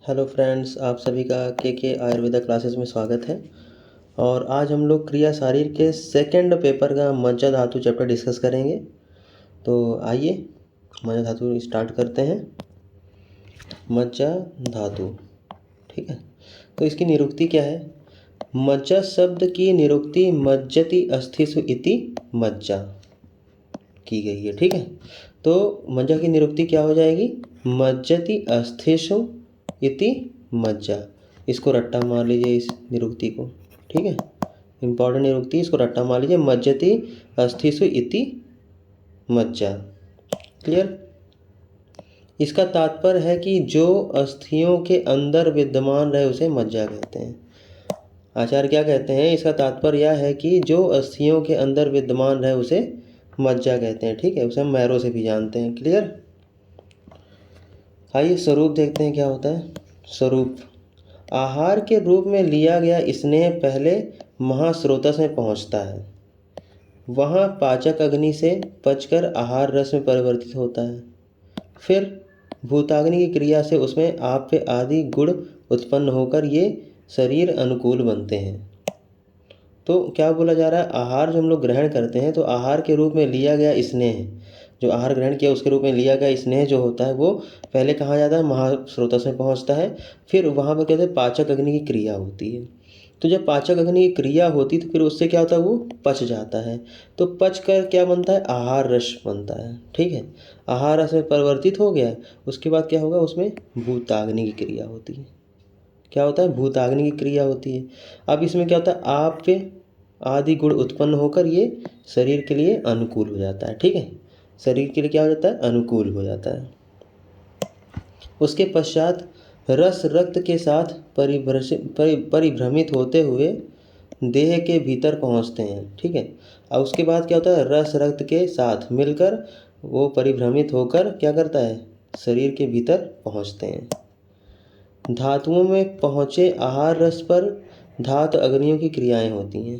Hello friends, आप सभी का के आयुर्वेदा क्लासेस में स्वागत है। और आज हम लोग क्रिया शारीर के सेकंड पेपर का मज्जा धातु चैप्टर डिस्कस करेंगे। तो आइए मज्जा धातु स्टार्ट करते हैं। मज्जा धातु, ठीक है। तो इसकी निरुक्ति क्या है? मज्जा शब्द की निरुक्ति मज्जति अस्थिसु इति मज्जा की गई है, ठीक है। तो मज्जा की निरुक्ति क्या हो जाएगी? मज्जति अस्थिसु इति मज्जा। इसको रट्टा मार लीजिए, इस निरुक्ति को, ठीक है। इंपॉर्टेंट निरुक्ति, इसको रट्टा मार लीजिए, मज्जति अस्थिसु इति मज्जा। क्लियर? इसका तात्पर्य है कि जो अस्थियों के अंदर विद्यमान रहे उसे मज्जा कहते हैं। आचार्य क्या कहते हैं? इसका तात्पर्य यह है कि जो अस्थियों के अंदर विद्यमान रहे उसे मज्जा कहते हैं, ठीक है। उसे हम मैरो से भी जानते हैं। क्लियर? आइए स्वरूप देखते हैं क्या होता है। स्वरूप: आहार के रूप में लिया गया स्नेह पहले महास्रोतस में पहुंचता है, वहां पाचक अग्नि से पचकर आहार रस में परिवर्तित होता है, फिर भूताग्नि की क्रिया से उसमें आप्य आदि गुण उत्पन्न होकर ये शरीर अनुकूल बनते हैं। तो क्या बोला जा रहा है? आहार जो हम लोग ग्रहण करते हैं, तो आहार के रूप में लिया गया स्नेह, जो आहार ग्रहण किया उसके रूप में लिया गया स्नेह जो होता है वो पहले कहाँ जाता है? महास्रोतस में पहुँचता है। फिर वहाँ पर कहते हैं पाचक अग्नि की क्रिया होती है। तो जब पाचक अग्नि की क्रिया होती तो फिर उससे क्या होता है? वो पच जाता है। तो पच कर क्या बनता है? आहार रस बनता है, ठीक है। आहार रस में परिवर्तित हो गया, उसके बाद क्या होगा? उसमें भूताग्नि की क्रिया होती है। क्या होता है? भूताग्नि की क्रिया होती है। अब इसमें क्या होता है? आप्य आदि गुण उत्पन्न होकर ये शरीर के लिए अनुकूल हो जाता है, ठीक है। शरीर के लिए क्या हो जाता है? अनुकूल हो जाता है। उसके पश्चात रस रक्त के साथ परिभ्रमित होते हुए देह के भीतर पहुंचते हैं, ठीक है। और उसके बाद क्या होता है? रस रक्त के साथ मिलकर वो परिभ्रमित होकर क्या करता है? शरीर के भीतर पहुंचते हैं। धातुओं में पहुँचे आहार रस पर धातु अग्नियों की क्रियाएं होती हैं।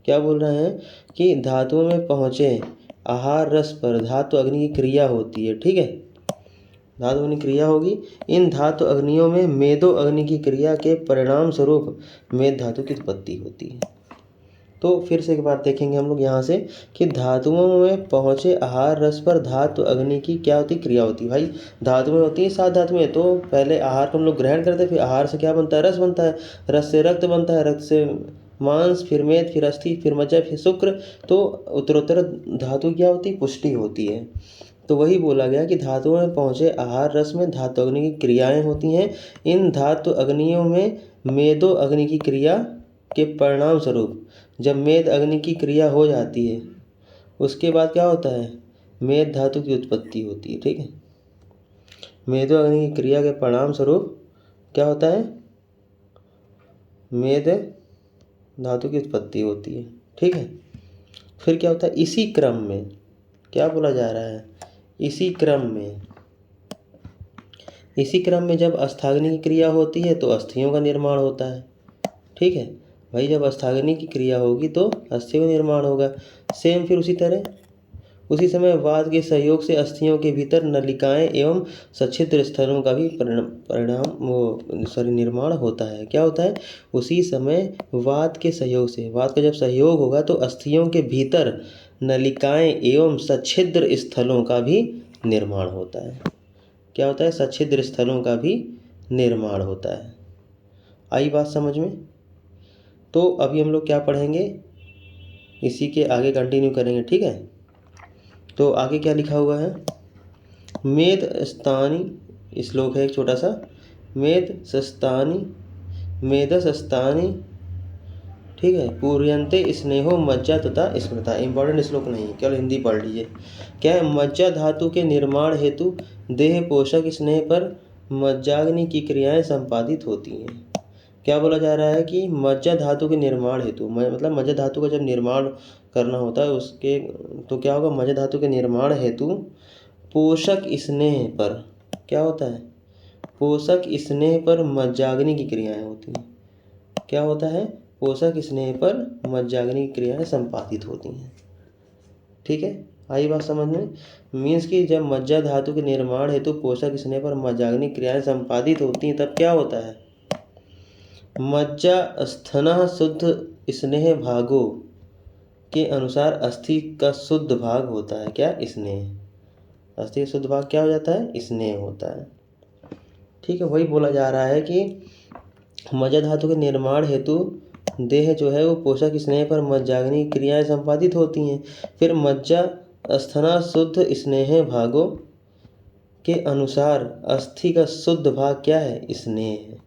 क्या बोल रहे हैं? कि धातुओं में पहुँचे आहार रस पर धातु अग्नि की क्रिया होती है, ठीक है। धातु अग्नि क्रिया होगी। इन धातु अग्नियों में मेदो अग्नि की क्रिया के परिणाम स्वरूप मेद धातु की उत्पत्ति होती है। तो फिर से एक बार देखेंगे हम लोग यहाँ से कि धातुओं में पहुँचे आहार रस पर धातु अग्नि की क्या होती? क्रिया होती है। भाई धातु में होती है, 7 धातुएं। तो पहले आहार को हम लोग ग्रहण करते हैं, फिर आहार से क्या बनता है? रस बनता है, रस से रक्त बनता है, रक्त से मांस, फिर मेद, फिर अस्थि, फिर मज्जा, फिर शुक्र। तो उत्तरोत्तर धातु क्या होती है? पुष्टि होती है। तो वही बोला गया कि धातुओं में पहुँचे आहार रस में धातु अग्नि की क्रियाएं होती हैं। इन धातु अग्नियों में मेदो अग्नि की क्रिया के परिणाम स्वरूप जब मेद अग्नि की क्रिया हो जाती है, उसके बाद क्या होता है? मेद धातु की उत्पत्ति होती है, ठीक है। मेदो अग्नि की क्रिया के परिणाम स्वरूप क्या होता है? मेद धातु की उत्पत्ति होती है, ठीक है। फिर क्या होता है? इसी क्रम में क्या बोला जा रहा है? इसी क्रम में जब अस्थाग्नि की क्रिया होती है तो अस्थियों का निर्माण होता है, ठीक है। भाई जब अस्थाग्नि की क्रिया होगी तो अस्थियों का निर्माण होगा। सेम फिर उसी तरह उसी समय वात के सहयोग से अस्थियों के भीतर नलिकाएं एवं सच्छिद्र स्थलों का भी निर्माण होता है। क्या होता है? उसी समय वात के सहयोग से, वात का जब सहयोग होगा तो अस्थियों के भीतर नलिकाएं एवं सच्छिद्र स्थलों का भी निर्माण होता है। क्या होता है? सच्छिद्र स्थलों का भी निर्माण होता है। आई बात समझ में? तो अभी हम लोग क्या पढ़ेंगे, इसी के आगे कंटिन्यू करेंगे, ठीक है। तो आगे क्या लिखा हुआ है? मेद स्थानी श्लोक है एक छोटा सा। मेदसस्तानी, ठीक है, पूर्यन्ते स्नेहो मज्जा तथा स्मृता। इंपॉर्टेंट श्लोक नहीं है, केवल हिंदी पढ़ लीजिए। क्या है? मज्जा धातु के निर्माण हेतु देह पोषक स्नेह पर मज्जाग्नि की क्रियाएं संपादित होती हैं। क्या बोला जा रहा है? कि मज्जा धातु के निर्माण हेतु, मतलब मज्जा धातु का जब निर्माण करना होता है उसके, तो क्या होगा? मज्जा धातु के निर्माण हेतु पोषक स्नेह पर क्या होता है? पोषक स्नेह पर मज्जाग्नि की क्रियाएं होती हैं। क्या होता है? पोषक स्नेह पर मज्जाग्नि की क्रियाएं संपादित होती हैं, ठीक है। आई बात समझ में? मीन्स कि जब मज्जा धातु के निर्माण हेतु पोषक स्नेह पर मज्जाग्नि क्रियाएं संपादित होती हैं तब क्या होता है? मज्जा स्थना शुद्ध स्नेह भागों के अनुसार अस्थि का शुद्ध भाग होता है। क्या? स्नेह। अस्थि का शुद्ध भाग क्या हो जाता है? स्नेह होता है। ठीक है, वही बोला जा रहा है कि मज्जा धातु के निर्माण हेतु देह जो है वो पोषक स्नेह पर मज्जाग्नि क्रियाएं संपादित होती हैं। फिर मज्जा स्थना शुद्ध स्नेह भागों के अनुसार अस्थि का शुद्ध भाग क्या है? स्नेह है।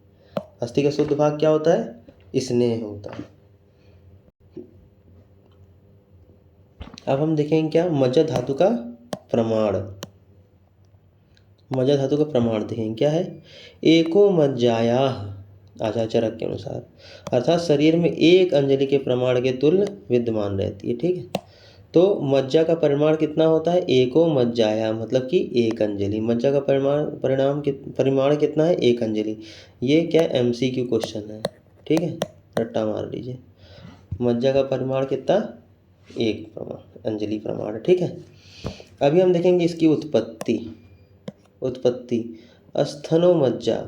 अस्थि का शुद्ध भाग क्या होता है? स्नेह होता है। अब हम देखेंगे क्या? मज्जा धातु का प्रमाण। मज्जा धातु का प्रमाण देखेंगे क्या है? एको मज्जायाः आचार्य चरक के अनुसार, अर्थात शरीर में एक अंजलि के प्रमाण के तुल्य विद्यमान रहती है। ठीक है, तो मज्जा का परिमाण कितना होता है? एको मज्जाया, मतलब कि एक अंजलि। मज्जा का परिमाण कितना है? एक अंजलि। ये क्या MCQ क्वेश्चन है। ठीक है, रट्टा मार लीजिए। मज्जा का परिमाण कितना? एक अंजलि प्रमाण। ठीक है, अभी हम देखेंगे इसकी उत्पत्ति। स्थनो मज्जा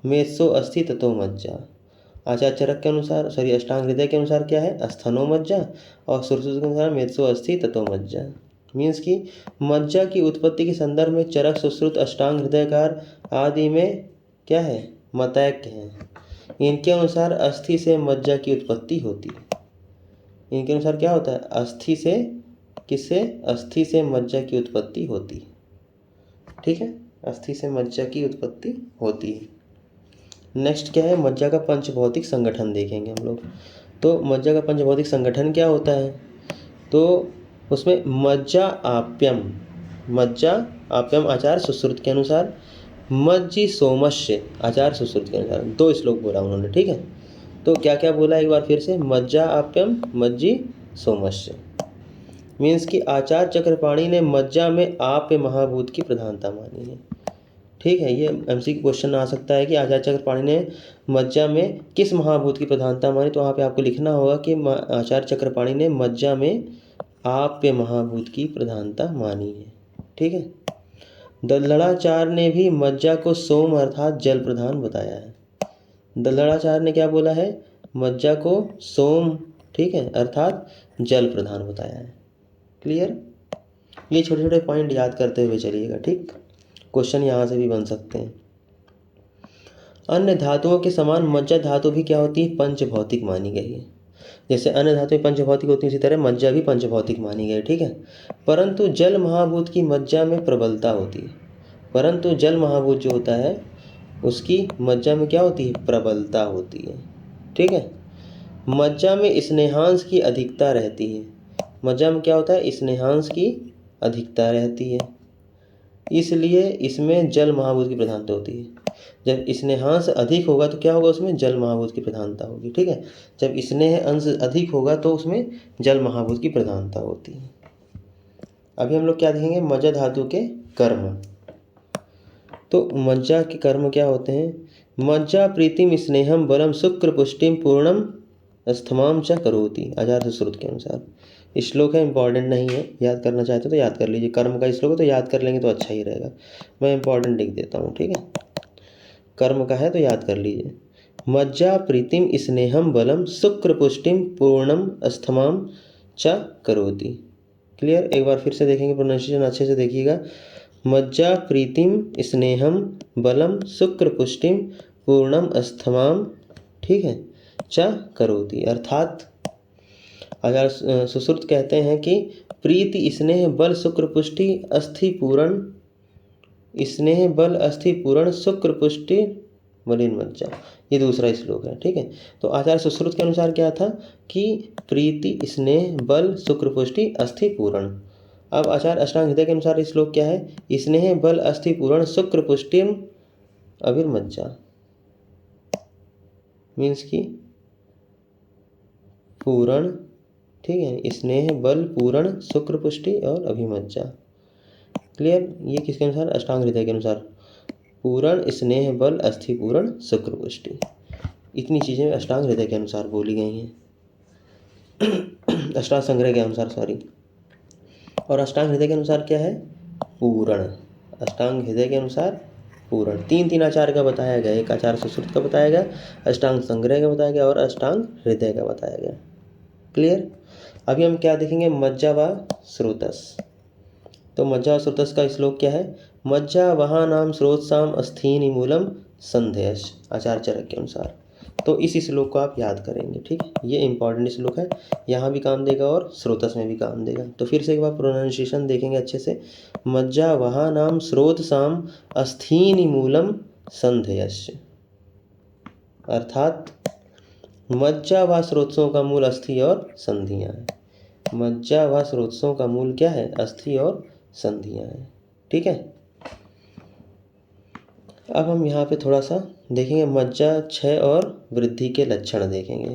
मेत्सो अस्थि ततो मज्जा। आचार्य चरक के अनुसार, अष्टांग हृदय के अनुसार क्या है? स्थनो मज्जा, और सुश्रुत के अनुसार मेत्सो अस्थि ततो मज्जा। मीन्स कि मज्जा की उत्पत्ति के संदर्भ में चरक, सुश्रुत, अष्टांग हृदयकार आदि में क्या है? मतैक्य हैं। इनके अनुसार अस्थि से मज्जा की उत्पत्ति होती है। इनके अनुसार क्या होता है? अस्थि से किससे? अस्थि से मज्जा की उत्पत्ति होती है। ठीक है, अस्थि से मज्जा की उत्पत्ति होती है। नेक्स्ट क्या है? मज्जा का पंचभौतिक संगठन देखेंगे हम लोग। तो मज्जा का पंचभौतिक संगठन क्या होता है? तो उसमें मज्जा आप्यम आचार्य सुश्रुत के अनुसार, मज्जी सोमस्य आचार्य सुश्रुत के अनुसार। 2 श्लोक बोला उन्होंने। ठीक है, तो क्या क्या बोला एक बार फिर से? मज्जा आप्यम, मज्जी सोमस्य। मीन्स कि आचार्य चक्रपाणी ने मज्जा में आप्य महाभूत की प्रधानता मानी है। ठीक है, ये MCQ क्वेश्चन आ सकता है कि आचार्य चक्रपाणी ने मज्जा में किस महाभूत की प्रधानता मानी। तो वहाँ पे आपको लिखना होगा कि आचार्य चक्रपाणी ने मज्जा में आप्य महाभूत की प्रधानता मानी है। ठीक है, दल्लड़ाचार्य ने भी मज्जा को सोम अर्थात जल प्रधान बताया है। दल्लड़ाचार्य ने क्या बोला है? मज्जा को सोम, ठीक है, अर्थात जल प्रधान बताया है। क्लियर? ये छोटे छोटे पॉइंट याद करते हुए चलिएगा। ठीक, क्वेश्चन यहाँ से भी बन सकते हैं। अन्य धातुओं के समान मज्जा धातु भी क्या होती है? पंचभौतिक मानी गई है। जैसे अन्य धातुएं पंचभौतिक होती हैं, इसी तरह मज्जा भी पंचभौतिक मानी गई है। ठीक है, परंतु जल महाभूत की मज्जा में प्रबलता होती है। परंतु जल महाभूत जो होता है उसकी मज्जा में क्या होती है? प्रबलता होती है। ठीक है, मज्जा में स्नेहांश की अधिकता रहती है। मज्जा में क्या होता है? स्नेहांश की अधिकता रहती है, इसलिए इसमें जल महाभूत की प्रधानता होती है। जब स्नेहांश अधिक होगा तो क्या होगा? उसमें जल महाभूत की प्रधानता होगी। ठीक है, जब स्नेह अंश अधिक होगा तो उसमें जल महाभूत की प्रधानता होती है। अभी हम लोग क्या देखेंगे? मज्जा धातु के कर्म। तो मज्जा के कर्म क्या होते हैं? मज्जा प्रीतिम स्नेहम बलम शुक्र पुष्टिम पूर्णम स्थमाम च करोति आचार्य सुश्रुत के अनुसार। श्लोक है, इंपॉर्टेंट नहीं है, याद करना चाहते हो तो याद कर लीजिए। कर्म का श्लोक है तो याद कर लेंगे तो अच्छा ही रहेगा। मैं इंपॉर्टेंट लिख देता हूँ। ठीक है, कर्म का है तो याद कर लीजिए। मज्जा प्रीतिम स्नेहम बलम शुक्र पुष्टिम पूर्णम स्थमाम च करोति। क्लियर? एक बार फिर से देखेंगे, प्रोनाउंसिएशन अच्छे से देखिएगा। मज्जा प्रीतिम स्नेहम बलम शुक्र पुष्टिम पूर्णम स्थमाम, ठीक है, च करोति। अर्थात आचार्य सुश्रुत कहते हैं कि प्रीति स्नेह बल शुक्र पुष्टि अस्थि पूरण, स्नेह बल अस्थि पूरण शुक्र पुष्टि मलिन मज्जा। ये दूसरा श्लोक है। ठीक है, तो आचार्य सुश्रुत के अनुसार क्या था कि प्रीति स्नेह बल शुक्र पुष्टि अस्थि पूरण। अब आचार्य अष्टांग हृदय के अनुसार श्लोक क्या है? स्नेह बल अस्थि पूरण शुक्र पुष्टिम अभिर्मज्जा। मीन्स की पूरण, ठीक है, स्नेह बल पूरण शुक्र पुष्टि और अभिमज्जा। क्लियर? ये किसके अनुसार? अष्टांग हृदय के अनुसार। पूरण, स्नेह बल, अस्थि पूरण, शुक्र पुष्टि, इतनी चीज़ें अष्टांग हृदय के अनुसार बोली गई हैं। अष्टांग संग्रह के अनुसार, सॉरी। और अष्टांग हृदय के अनुसार क्या है? पूर्ण। अष्टांग हृदय के अनुसार पूर्ण। 3 आचार का बताया गया, एक आचार सुश्रुत का बताया गया, अष्टांग संग्रह का बताया गया और अष्टांग हृदय का बताया गया। क्लियर? अभी हम क्या देखेंगे? मज्जा व स्रोतस। तो मज्जा व स्रोतस का श्लोक क्या है? मज्जा वहानाम स्रोतसाम अस्थीनि मूलम संध्यश, आचार्य चरक के अनुसार। तो इस श्लोक को आप याद करेंगे, ठीक है? ये इंपॉर्टेंट श्लोक है, यहाँ भी काम देगा और स्रोतस में भी काम देगा। तो फिर से एक बार प्रोनाउंसिएशन देखेंगे अच्छे से। मज्जा वहानाम स्रोतसाम अस्थीनि मूलम संध्यश, अर्थात मज्जा व स्रोतसों का मूल अस्थि और संधियाँ हैं। मज्जा व स्रोतसों का मूल क्या है? अस्थि और संधियाँ हैं, ठीक है? अब हम यहाँ पे थोड़ा सा देखेंगे मज्जा क्षय और वृद्धि के लक्षण देखेंगे।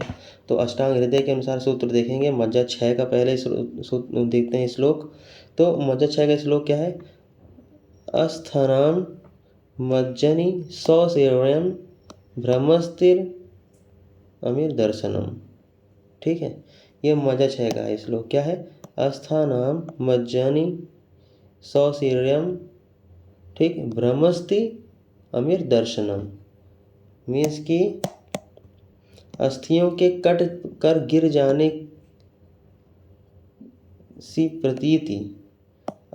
तो अष्टांग हृदय के अनुसार सूत्र देखेंगे। मज्जा क्षय का पहले सूत्र देखते हैं श्लोक। तो मज्जा क्षय का श्लोक क्या है? अस्थानाम मज्जनि सौसेवयम भ्रमस्तिर अमीर दर्शनम, ठीक है? ये मज्जा क्षय का है श्लोक। क्या है? अस्थानाम मज्जनि सौशीर्यम, ठीक, भ्रमस्ति अमीर दर्शनम, मीन्स कि अस्थियों के कट कर गिर जाने सी प्रतीति,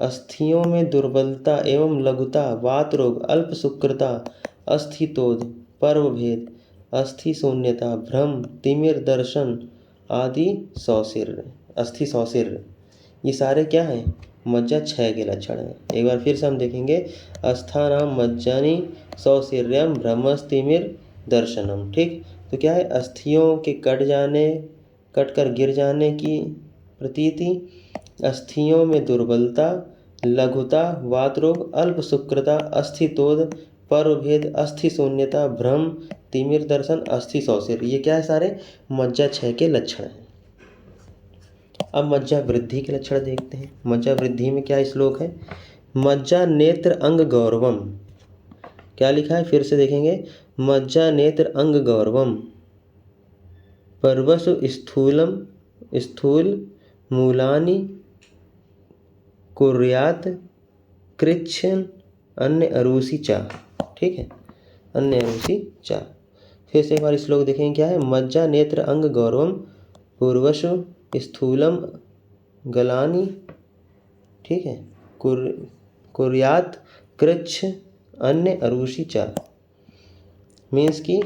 अस्थियों में दुर्बलता एवं लघुता, वात रोग, अल्प शुक्रता, अस्थितोध, पर्वभेद, अस्थि शून्यता, भ्रम, तिमिर दर्शन आदि सौशीर्य, अस्थि सौशीर्य, ये सारे क्या हैं? मज्जा क्षय के लक्षण हैं। एक बार फिर से हम देखेंगे। अस्थानाम मज्जानि सौशीर्यम भ्रमस्तिमिर दर्शनम, ठीक? तो क्या है? अस्थियों के कट कर गिर जाने की प्रतीति, अस्थियों में दुर्बलता, लघुता, वात रोग, अल्प शुक्रता, अस्थितोध, पर्वभेद, अस्थि शून्यता, भ्रम, तिमिर दर्शन, अस्थि सौशीर्य, ये क्या है? सारे मज्जा क्षय के लक्षण हैं। अब मज्जा वृद्धि के लक्षण देखते हैं। मज्जा वृद्धि में क्या श्लोक है? मज्जा नेत्र अंग गौरवम, क्या लिखा है? फिर से देखेंगे। मज्जा नेत्र अंग गौरवम, पर्वसु स्थूल मूलानि कुर्यात कृच्छन अन्य अरूसी चा, ठीक है? अन्य अरूसी चा। फिर से एक बार श्लोक देखेंगे। क्या है? मज्जा नेत्र अंग गौरवम पूर्वशु स्थूलम गलानी, ठीक है, कुर्यात कृच्छ अन्य अरूषि चा, मीन्स की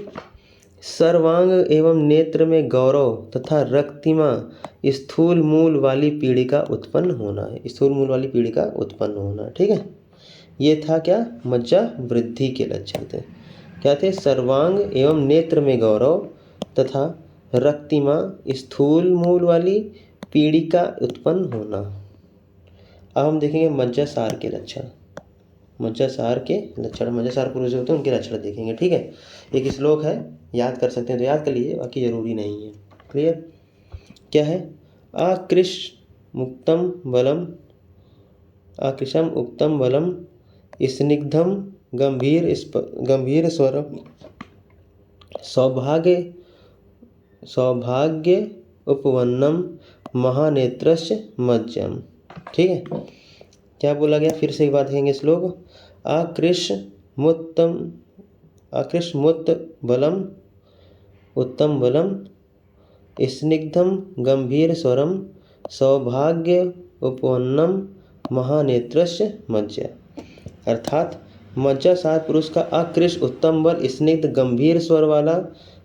सर्वांग एवं नेत्र में गौरव तथा रक्तिमा स्थूल मूल वाली पीड़िका उत्पन्न होना है। स्थूल मूल वाली पीड़िका उत्पन्न होना, ठीक है? ये था क्या? मज्जा वृद्धि के लक्षण थे। क्या थे? सर्वांग एवं नेत्र में गौरव तथा रक्तिमा स्थूल मूल वाली पीड़िका उत्पन्न होना। अब हम देखेंगे मज्जा सार के लक्षण। मज्जा सार के लक्षण, मज्जा सार पुरुष होते हैं उनके लक्षण देखेंगे, ठीक है? एक श्लोक है, याद कर सकते हैं तो याद कर लीजिए, बाकी जरूरी नहीं है। क्लियर? क्या है? आकृष्मुक्तम बलम स्निग्धम गंभीर स्वरम सौभाग्य उपवन्नम महानेत्रस्य मज्जम, ठीक है? क्या बोला गया? फिर से एक बार देखेंगे श्लोक। आकृष्मुत बलम उत्तम बलम स्निग्धम गंभीर स्वरम सौभाग्य उपवन्नम महानेत्रस्य मज्जा, अर्थात मज्जा सार पुरुष का आकृष्ट उत्तम बल, स्निग्ध गंभीर स्वर वाला,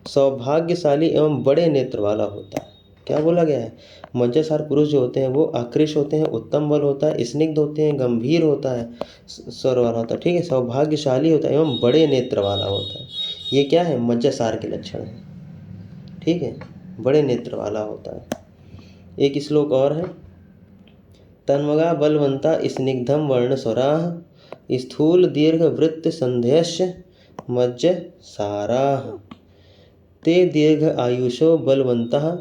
सौभाग्यशाली एवं बड़े नेत्र वाला होता है। क्या बोला गया है? मज्जा सार पुरुष जो होते हैं वो आकृष्ट होते हैं, उत्तम बल होता है, स्निग्ध होते हैं, गंभीर होता है, स्वर वाला होता है, ठीक है, सौभाग्यशाली होता है एवं बड़े नेत्र वाला होता है। ये क्या है? मज्जा सार के लक्षण है, ठीक है? बड़े नेत्र वाला होता है। एक श्लोक और है। तन्मगा बलवंता स्निग्धम वर्ण स्वराः स्थूल दीर्घ वृत्त संध्यस्य मज्ज साराः ते दीर्घ आयुषो बलवंतः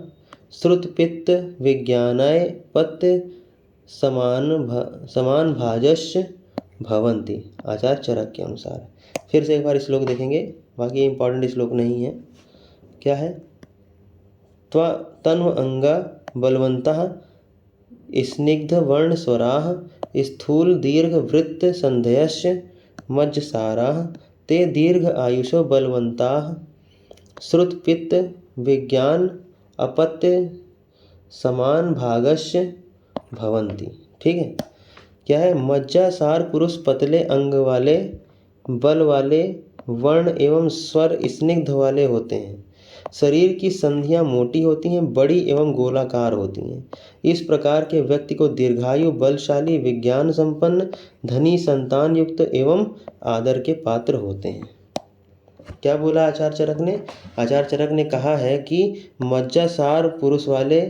श्रुत पित्त विज्ञानाय पत्य समान भाजस्य भवन्ति, आचार्य चरक के अनुसार। फिर से एक बार श्लोक देखेंगे, बाकी इंपॉर्टेंट श्लोक नहीं है। क्या है? तन्व अंगा बलवंतः स्निग्ध वर्ण स्वराः स्थूल दीर्घ वृत्त संधयश्च मज्जसाराः ते दीर्घ आयुषो बलवन्ताः श्रुत पित्त विज्ञान अपत्य समान भागस्य भवन्ति। ठीक है, क्या है? मज्जासार पुरुष पतले अंग वाले, बल वाले, वर्ण एवं स्वर स्निग्ध वाले होते हैं। शरीर की संधियां मोटी होती हैं, बड़ी एवं गोलाकार होती हैं। इस प्रकार के व्यक्ति को दीर्घायु, बलशाली, विज्ञान संपन्न, धनी, संतान युक्त एवं आदर के पात्र होते हैं। क्या बोला आचार्य चरक ने? आचार्य चरक ने कहा है कि मज्जासार पुरुष वाले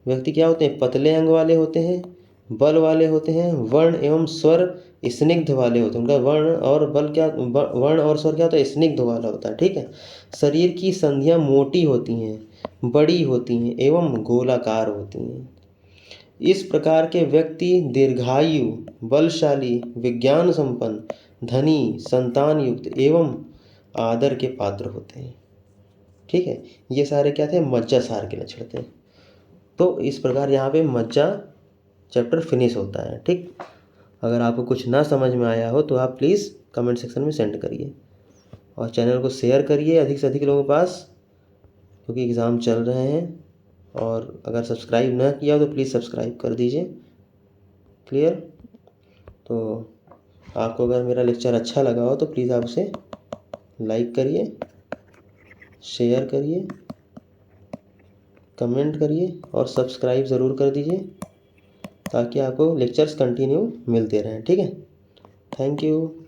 व्यक्ति क्या होते हैं? पतले अंग वाले होते हैं, बल वाले होते हैं, वर्ण एवं स्वर स्निग्ध वाले होते हैं। उनका वर्ण और बल क्या, वर्ण और स्वर क्या होता है? स्निग्ध वाला होता है। ठीक है, शरीर की संधियां मोटी होती हैं, बड़ी होती हैं एवं गोलाकार होती हैं। इस प्रकार के व्यक्ति दीर्घायु, बलशाली, विज्ञान संपन्न, धनी, संतान युक्त एवं आदर के पात्र होते हैं। ठीक है, ये सारे क्या थे? मज्जासार के लक्षण थे। तो इस प्रकार यहाँ पे मज्जा चैप्टर फिनिश होता है। ठीक, अगर आपको कुछ ना समझ में आया हो तो आप प्लीज़ कमेंट सेक्शन में सेंड करिए और चैनल को शेयर करिए अधिक से अधिक लोगों के पास, क्योंकि एग्ज़ाम चल रहे हैं। और अगर सब्सक्राइब ना किया हो तो प्लीज़ सब्सक्राइब कर दीजिए। क्लियर? तो आपको अगर मेरा लेक्चर अच्छा लगा हो तो प्लीज़ आप उसे लाइक करिए, शेयर करिए, कमेंट करिए और सब्सक्राइब ज़रूर कर दीजिए ताकि आपको लेक्चर्स कंटिन्यू मिलते रहें। ठीक है, थैंक यू।